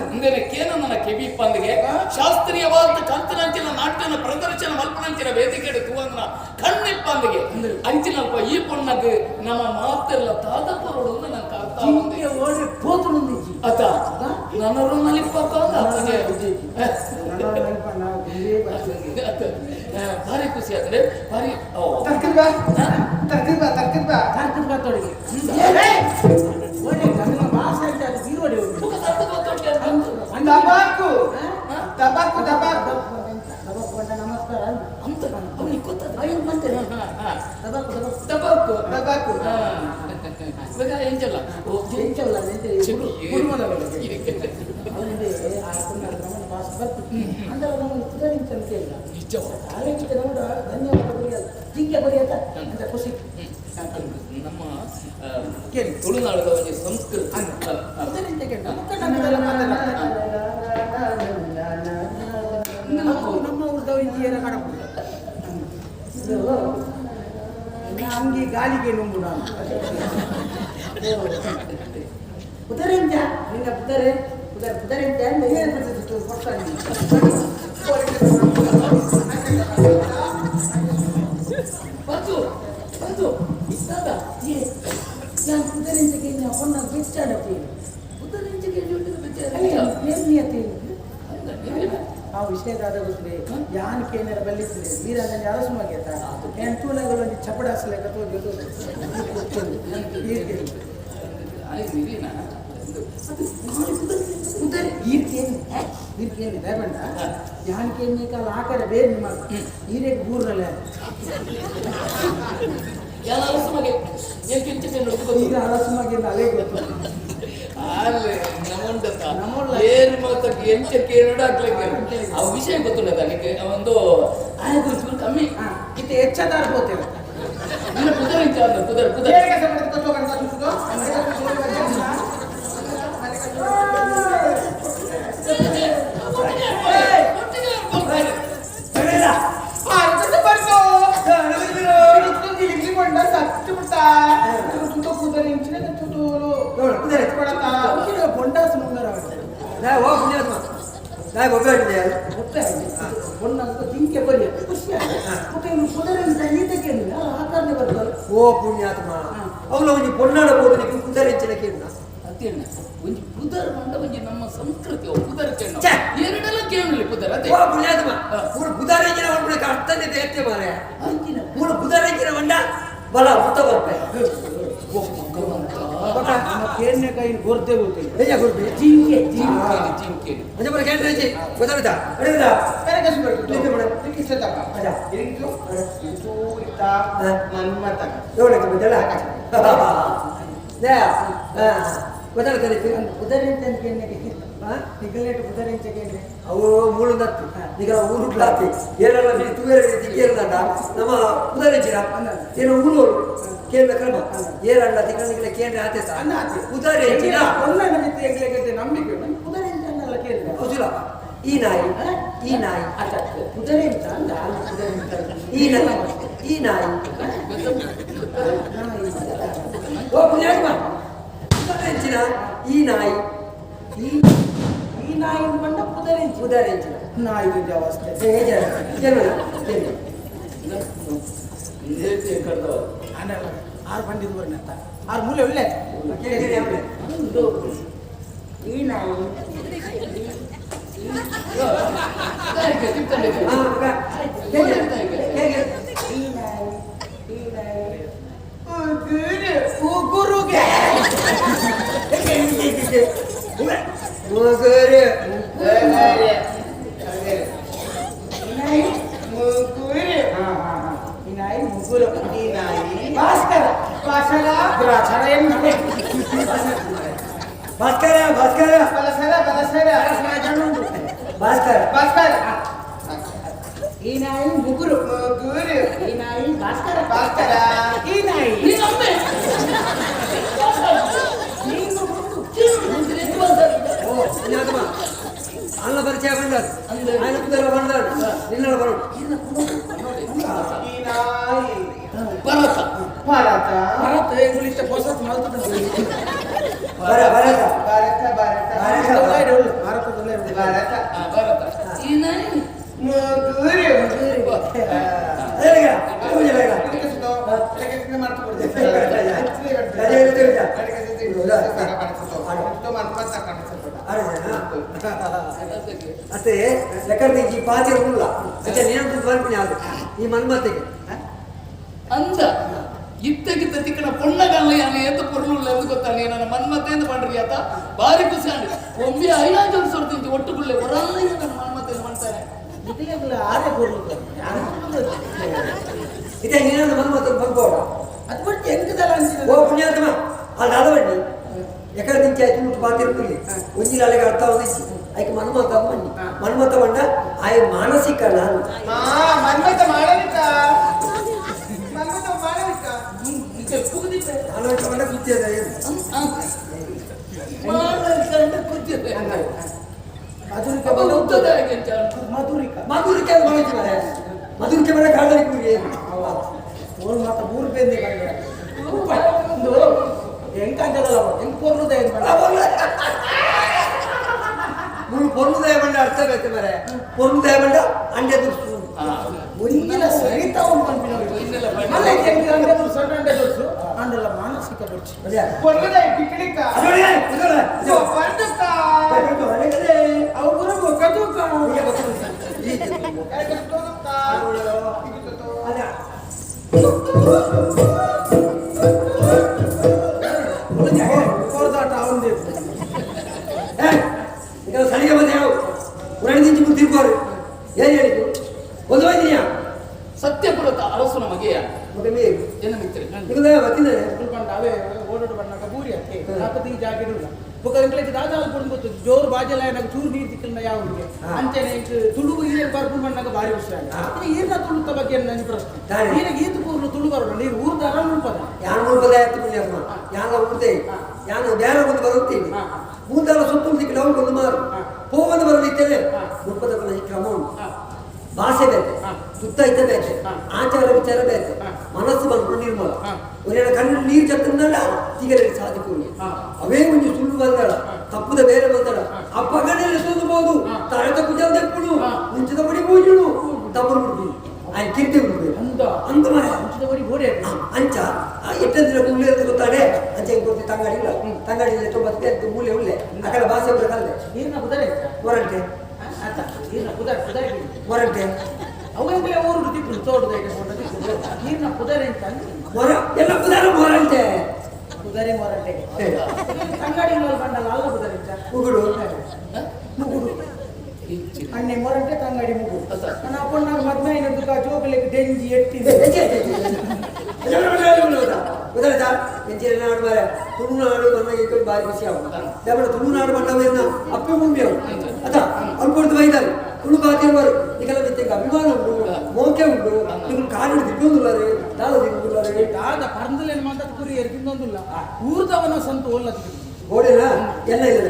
ಇಂದನಕ್ಕೇನು ನನ್ನ ಕಿವಿ ಪಂದಿಗೆ ಶಾಸ್ತ್ರೀಯವಾದ ಕಲ್ತನಂಚಿನ ನಾಟ್ಯನ ಪ್ರದರ್ಶನ ಮಲ್ಪನಂಚಿನ ವೇದಿಕೆ ತೂವನ್ನ ಕಣ್ಣಿಪ್ಪಂದಿಗೆ ಅಂಚಿನಲ್ಪ ಈ ಪೊಣ್ಣಗೆ ನಮ್ಮ ಮಾತೆಲ್ಲ ತಾತಪ್ಪರೋಡು ನನ್ನ ಕರ್ತಾ ಓಡಿ ಪೋತು ನಂದಿಜಿ ಅತ ನನ್ನರು ನಲಿಪ್ಪಕ್ಕ ಭಾರಿ ಖುಷಿ ಆದ್ರೆ ಭಾರಿ ತೊಡಗಿ ನಮಸ್ಕಾರ ಅಂತ ಅವನಿಗೆ ಗೊತ್ತಾಗ ಎಂಚಲ್ಲ ನಮ್ಮ ತುಳುನಾಡದ ಒಂದು ಸಂಸ್ಕೃತಿ ನಮ್ಮ ಊರ್ದವರಿಗೆಲ್ಲ ಕಾಣಬಹುದು ಹಂಗೆ ಗಾಳಿಗೆ ನುಂಗು ನಾನು ಪುದರೆಂಜ ನಿನ್ನ ಪುದರೆಂಜ ಕೊಡ್ತಾನೆ ಬಂದು ಬಂದು ನಾನು ಪುದರೆಂಜಗೆ ಹೊನ್ನ ಬಿಚ್ಚಾಡಕ್ಕೆ ಪುದರೆಂಜಗೆ ಆ ವಿಷಯದಾದ ಗೊತ್ತಿದೆ ಯಾನ್ ಕೇನರ ಬಲ್ಲಿಸಿದೆ ವೀರಂಜನೆ ಅರಸುಮಾಗೇತ ಏನ್ ತೂಲಗಳು ಚಪಡಾಸಲೆಗ ಯಾನ್ ಕೇನೆ ಕಾಲ ಆಕಡೆ ಬೇರೆ ನಿಮ್ಮ ಹೀರೆ ಊರ್ನಲ್ಲ ಈಗ ಅರಸುಮಾಗಿಂದ ಅದೇ ಗೊತ್ತು ಏನು ಮಾತಕ್ಕೆ ಎಂಚ ಕೇಳಾಗ್ಲಿಕ್ಕೆ ಆ ವಿಷಯ ಗೊತ್ತಿಲ್ಲ ನನಗೆ ಒಂದು ಆಯ ಗುರುತು ಕಮ್ಮಿ ಇದು ಹೆಚ್ಚದಾರ ಹೋಗ್ತೇವೆ ನನ್ನ ಕುದುರೆ ಕುದುರೆ ಓ ಪುಣ್ಯಾತ್ಮ ಅವಳು ಒಂದು ಪೊನ್ನಾಡ ಬೋಧನೆಗೆ ಕುದರಿಂಚಿನ ಕೇಳ ಅತ್ತೇನ ಒಂದು ಕುದರ ಮಂಡ ಒಂದು ನಮ್ಮ ಸಂಸ್ಕೃತಿ ಕುದರ ಚೆನ್ನ ಎರಡೆಲ್ಲ ಕೇಳಲಿ ಕುದರ ಅದೇ ಓ ಪುಣ್ಯಾತ್ಮ ಪೂರ ಕುದರಿಂಚಿನ ಒಂದು ಅರ್ಥನೇ ದೇತ್ತೆ ಮಾರೆ ಅಂತಿನ ಪೂರ ಕುದರಿಂಚಿನ ಮಂಡ ಬಲ ಮುತ್ತ ಬರ್ತೆ ಓ ಭಗವಂತ ನಮ್ಮ ಕೇರ್ನೆ ಕೈ ಗೊರ್ತೆ ಗೊತ್ತಿಲ್ಲ ಹೇಗೆ ಗೊರ್ತೆ ಜಿಂಕೆ ಜಿಂಕೆ ಜಿಂಕೆ ಅದೇ ಬರ ಕೇಂದ್ರ ಜಿ ಗೊತ್ತಾಯ್ತಾ ಅಡಿದ ಕರೆಗೆ ಸುಬರ್ತು ಲಿಂಗ ಮಾಡ ಲಿಂಗಿ ಸತಕ ಅದ ಇರಿಂಕು ಸೂರಿತ ಮನ್ಮತ ನೋಡಕ್ಕೆ ಬದಲ ದೇ ಬದಲ ಕರೀತಿ ಉದರಿಂದ ಕೇರ್ನೆ ನಿಗಲೇಟ್ ಉದರಿಂಚಗೆ ಅವು ಮೂಳು ನತ್ತು ನಿಗಲ ಊರು ಕ್ಲಾತಿ ಏರಲ್ಲ ಬಿಡಿ ತುವೇರ ದಿಕ್ಕೇರದಂಡ ನಮ್ಮ ಉದರಿಂಚಿನ ಏನು ಊರು ಕೇಂದ್ರ ಕ್ರಮ ಏರಲ್ಲ ತಿಂಗಳ ಕೇಂದ್ರ ಆತೇತ ಉದರಿಂಚಿನ ಒಳ್ಳೆ ಮಿತಿ ಎಂಗ್ಲೆಗೆ ನಂಬಿಕೆ ಉದರಿಂಚಲ್ಲ ಕೇಂದ್ರ ಹೌದಿಲ್ಲ ಈ ನಾಯಿ ಉದರಿಂಚ ಅಂದ ಈ ನಾಯಿ ಓ ಪುಣ್ಯಾತ್ಮ ಉದರಿಂಚಿನ ಈ ನಾಯಿ ಬಂಡ ಉದರಿಂಚಿನ ನಾಯಿಗೆ ಅವಸ್ಥೆ ಆರು ಬಂದಿದ್ದು ಬರ್ನಂತ ಆರು ಮೂಲೆ ಒಳ್ಳೆ ಈ ನಾಯಿ ಗುರುಗೆ ಭಾಸ್ಕರ ಈ ನಾಯಿ ಮುಗುರು ಈ ನಾಯಿ ಭಾಸ್ಕರ ಈ ನಾಯಿ ಅಲ್ಲ ಪರಿಚಯ ಬಂದಾರ ನಿನ್ನ ಬರೋದು ಭಾರತ ಇಂಗ್ಲಿಷ್ ಹೊಸ ಅಷ್ಟೇ ಲೆಕ್ಕದ ಈ ಪಾತಿ ಉಳ್ಳ ಅಚ್ಚಾ ನೀನು ಬರ್ತೀನಿ ಅದು ಈ ಮನ್ಮತೆಗೆ ಅಂದ ಇತ್ತಗಿತ್ತ ತಿಕ್ಕನ ಪೊಣ್ಣಗಲ್ಲ ಯಾನೆ ಏತ ಪೊರ್ಲುಲ್ಲ ಎಂದು ಗೊತ್ತಾನೆ ನನ್ನ ಮನ್ಮತೆ ಎಂದು ಪಂಡ್ರಿ ಆತ ಬಾರಿ ಖುಷಿ ಆಂಡಿ ಒಮ್ಮೆ 5 ವರ್ಷ ಹೊರತಿಂತಿ ಒಟ್ಟುಗುಳ್ಳೆ ಹೊರಲ್ಲ ನನ್ನ ಮನ್ಮತೆ ಎಂದು ಮಾಡ್ತಾರೆ ಆರೆ ಪೊರ್ಲು ಇದೇ ನೀನು ಮನ್ಮತೆ ಬಂದ್ಬೋಡ ಅದು ಬಿಟ್ಟು ಎಂಕದಲ್ಲ ಅಂತಿದೆ ಓ ಪುಣ್ಯಾತ್ಮ ಅಲ್ಲಿ ಆದವಣ್ಣಿ ಎಕಡೆ ನಿಂಚೆ ಆಯ್ತು ಮುಟ್ಟು ಬಾತಿರ್ತಿರ್ಲಿ ಒಂಜಿನ ಅಲೆಗೆ ಅರ್ಥ ಹೋದಿಸಿ ಆಯ್ಕೆ ಮನ್ಮತ ಬನ್ನಿ ಮನ್ಮತ ಬಂಡ ಆಯ್ ಮಾನಸಿಕ ನಾನು ಮನ್ಮತ ಮಾಡಲಿಕ್ಕ ಮಧುರಿಕೆ ಬೇಡ ಕಾಡಲಿ ಕೂರಿ ಮಾತ್ರ 3 ರೂಪಾಯಿ ಹೆಂಗಲ್ಲ ಹೆಂಗ್ ಪೊರ್ಲುದಯ ಪೊರ್ಲುದಯ ಬಂಡ ಅರ್ಥ ಬೇಕು ಮರೆ ಪೊರ್ಲುದಯ ಬಂಡ ಅಂಡೆ ದುರ್ಸು ಒಂದಿನ ಸಹಿತ ಅಂಡೆಲ್ಲ ಮಾನಸಿಕ ದೊಡ್ಚಿ ಪೊರ್ಲುದಯ ಟಿಕಡಿಕ ಅವರು ಕದುಕ ಕೋರ್ದಾಟ ಅವಂದೇ ಸಲಿಗೆ ಬಂದೆ ಯಾವ ಉರಣಿಂಚಿ ಮುಂದೆ ತಿರ್ಗೋರು ಏನು ಹೇಳಿತು ಒಂದು ಹೋಯ್ತೀನಿಯಾ ಸತ್ಯಪುರದ ಅರಸನ ಮಗೆಯ ಮತ್ತೆ ಮೇರು ಏನು ಮಿತ್ರಿ ಈಗ ಬರ್ತಿದ್ದಾರೆ ಅವೇ ಓಡಾಡು ಬಣ್ಣಕ ಬೂರಿ ಅಕ್ಕೆ ನಾಲ್ಕು ಜಾಗಿರಲ್ಲ ಬುಕ್ಕಂಕ್ಲೆಗೆ ದಾದಾಲ್ ಕೊಡ್ಬೋದು ಜೋರು ಬಾಜೆಲ್ಲ ನನಗೆ ಚೂರು ನೀರು ತಿಕ್ಕಲ್ಲ ಯಾವ್ರಿಗೆ ಅಂಚೆನೆ ತುಳುಗು ಇಲ್ಲಿ ಬರ್ಕೊಂಡು ಬಣ್ಣಕ ಭಾರಿ ವಿಷಯ ಈರ್ನ ತುಳುತ್ತ ಬಗ್ಗೆ ನನ್ನ ಪ್ರಶ್ನೆ ನೀರಿಗೆ ಈತು ಪೂರ್ಣ ತುಳು ಬರೋಣ ನೀರು ಊರ್ದಾರ ಉಳ್ಪದ ಯಾರು ಉಳ್ಪದ ಆಯ್ತು ಪುಣ್ಯಮ್ಮ ಯಾನ ಉಳ್ದೆ ಯಾನು ಬೇರೆ ಒಂದು ಬರುತ್ತೀನಿ ಮೂರ್ದಾರ ಸುತ್ತಲೂ ದಿಕ್ಕ ನಾವು ಒಂದು ಮಾರು ಹೋಗಂದು ಬರೋದಿತ್ತೇನೆ ಮುಪ್ಪದ ಕ್ರಮ ಉಂಟು ಭಾಷೆ ಬೇಕೆ ಸುತ್ತ ಇದ್ದ ಬೇಕೆ ಆಚಾರ ವಿಚಾರ ಬೇಕೆ ಮನಸ್ಸು ಬಂದು ನಿರ್ಮಲ ಒಳ್ಳೆಯ ಕಣ್ಣು ನೀರು ಚತ್ತನಲ್ಲ ತಿಗರೆ ಸಾಧಿಕೊಂಡು ಅವೇ ಒಂದು ಸುಳ್ಳು ಬಂದಳ ತಪ್ಪದ ಬೇರೆ ಬಂದಳ ಆ ಪಗಡೆಯಲ್ಲಿ ಸೋದಬಹುದು ತಳೆದ ಕುಜ ತೆಪ್ಪುಡು ಮುಂಚಿದ ಬಡಿ ಪೂಜುಡು ತಪ್ಪರು ಬಿಡ್ತು ಆಯ್ತು ಕಿರ್ತಿ ಬಿಡ್ಬೇಕು ಅಂತ ಮನೆ ಮುಂಚಿದ ಬಡಿ ಬೋಡೆ ಅಂಚ ಎಟ್ಟಂದಿನ ಮೂಲೆ ಅಂತ ಗೊತ್ತಾಡೆ ಅಂಚೆ ಕೊಡ್ತಿ ತಂಗಾಡಿ ಇಲ್ಲ ತಂಗಾಡಿ ಇಲ್ಲ 90 ಮೂಲೆ ಉಳ್ಳೆ ಆ ಕಡೆ ಭಾಷೆ ಕಲ್ದೆ ನೀರಿನ ಕುದರೆ ಹೊರಟೆ ನೀರಿನ ಕುದರೆ ಹೊರಟೆ ಅವಂಗಲೇ ಊರು ತಿಪ್ಪು ತೋಟದ ನೀರಿನ ಕುದರೆ ಅಂತ ಎಲ್ಲ ಕುದಾರ ಮೊರಂಟೆ ಕುದರೆ ಮೊರಂಟೆಗೆ ತಂಗಾಡಿಗಳಲ್ಲಿ ಬಂಡಲ್ಲ ಅಲ್ಲ ಕುದರೆ ಮುಗುಡು ಮುಗುಡು ಅಣ್ಣೆ ಮೊರಂಟೆ ತಂಗಾಡಿ ಮುಗುಡು ನನ್ನ ಅಪ್ಪಣ್ಣ ಮದ್ಮೆ ಏನಂತ ಜೋಗಲಿಕ್ಕೆ ಡೆಂಜಿ ಎಟ್ಟಿದೆ ಗೊತ್ತಾಯ್ತಾ ಎಂಚಿನಾಡು ಮಾರೆ ತುಳುನಾಡು ಮನೆಗೆ ಬಾರಿ ಖುಷಿ ಆಗುತ್ತೆ ತುಳುನಾಡು ಬಂದವೇನ ಅಪ್ಪೆ ಭೂಮಿ ಅವರು ಅದ ಅನ್ಕೊಡ್ತು ಬೈದಾರೆ ತುಳು ಬಾತಿರುವರು ಈಗೆಲ್ಲ ಮಿತ್ತಿಗೆ ಅಭಿಮಾನ ಉಂಟು ಮೋಕೆ ಉಂಟು ನೀವು ಕಾಲು ದಿಟ್ಟೊಂದುಲ್ಲರೆ ತಾಳು ದಿಟ್ಟುಲ್ಲರೆ ಆದ ಪರಂದಲೇನು ಮಾತಾಡ ಕುರಿ ಎರ್ಗಿಂದೊಂದಿಲ್ಲ ಊರ್ದವನ ಸಂತು ಒಲ್ಲ ಗೋಡೆನ ಎಲ್ಲ ಇಲ್ಲ